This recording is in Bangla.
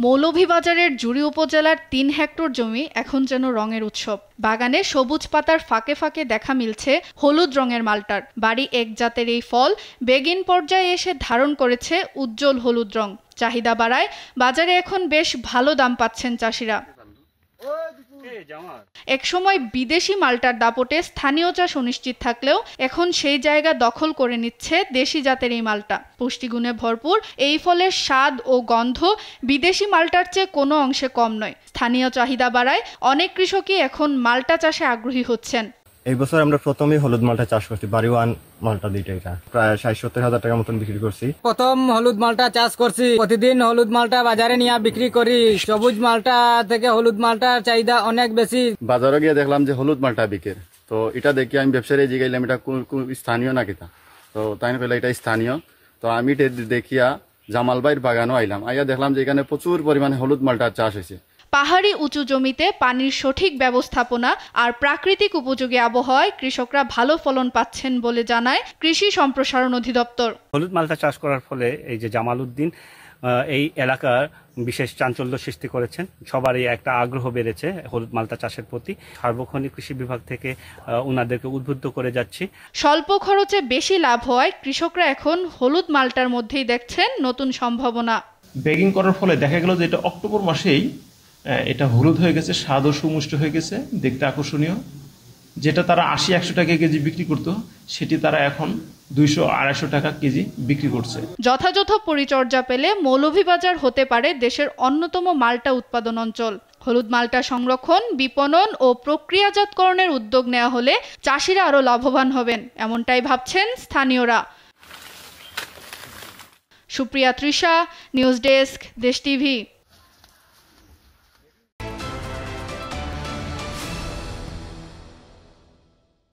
মৌলভীবাজারের জুড়ি উপজেলার ৩ হেক্টর জমি এখন যেন রঙের উৎসব। বাগানে সবুজ পাতার ফাঁকে ফাঁকে দেখা মিলছে হলুদ রঙের মালটার। বাড়ি এক জাতের এই ফল বেগিন পর্যায়ে এসে ধারণ করেছে উজ্জ্বল হলুদ রং। চাহিদা বাড়ায় বাজারে এখন বেশ ভালো দাম পাচ্ছেন চাষিরা। একসময় বিদেশি মালটার দাপটে স্থানীয় চাষ অনিশ্চিত থাকলেও এখন সেই জায়গা দখল করে নিচ্ছে দেশি জাতের এই মালটা। পুষ্টিগুণে ভরপুর এই ফলের স্বাদ ও গন্ধ বিদেশি মালটার চেয়ে কোনো অংশে কম নয়। স্থানীয় চাহিদা বাড়ায় অনেক কৃষকই এখন মালটা চাষে আগ্রহী হচ্ছেন। এই বছর আমরা প্রথমেই হলুদ মালটা চাষ করছি, বাড়ি ওয়ান মালটা দুইটা, এটা প্রায় ৬০-৭০ হাজার টাকার মতন বিক্রি করছি। প্রথম হলুদ মালটা চাষ করছি, প্রতিদিন হলুদ মালটা বাজারে নিয়ে বিক্রি করি। সবুজ মালটা থেকে হলুদ মালটার চাহিদা অনেক বেশি। বাজারে গিয়ে দেখলাম যে হলুদ মালটা বিক্রি, তো এটা দেখি আমি ব্যবসায়ী জিগাইলাম এটা স্থানীয় নাকি তা, তো তাই না এটা স্থানীয়। তো আমি দেখিয়া জামাল ভাইয়ের বাগানও আইলাম, আইয়া দেখলাম যে এখানে প্রচুর পরিমাণে হলুদ মালটার চাষ হয়েছে। পাহাড়ি উঁচু জমিতে পানির সঠিক ব্যবস্থাপনা আর প্রাকৃতিক উপযোগী আবহাওয়ায় কৃষকরা ভালো ফলন পাচ্ছেন বলে জানায় কৃষি সম্প্রসারণ অধিদপ্তর। হলুদ মালটা চাষ করার ফলে এই যে জামাল উদ্দিন এই এলাকার বিশেষ চাঞ্চল্য সৃষ্টি করেছেন। সবারই একটা আগ্রহ বেড়েছে হলুদ মালটা চাষের প্রতি। সার্বক্ষণিক কৃষি বিভাগ থেকে ওনাদেরকে উদ্বুদ্ধ করে যাচ্ছি। স্বল্প খরচে বেশি লাভ হওয়ায় কৃষকরা এখন হলুদ মালটার মধ্যেই দেখছেন নতুন সম্ভাবনা। বেগিং করার ফলে দেখা গেল যে এটা অক্টোবর মাসেই এটা হলুদ হয়ে গেছে, স্বাদ ও সুমিষ্ট হয়ে গেছে, দেখতে আকর্ষণীয়। যেটা তারা ৮০-১০০ টাকা কেজি বিক্রি করতো সেটি তারা এখন ২০০-২৫০ টাকা কেজি বিক্রি করছে। যথাযথ পরিচর্যা পেলে মৌলভীবাজার হতে পারে দেশের অন্যতম মালটা উৎপাদন অঞ্চল। হলুদ মালটা সংরক্ষণ, বিপণন ও প্রক্রিয়াজাতকরণের উদ্যোগ নেওয়া হলে চাষিরা আরও লাভবান হবেন, এমনটাই ভাবছেন স্থানীয়রা। সুপ্রিয়া তৃষা, নিউজ ডেস্ক, দেশ টিভি।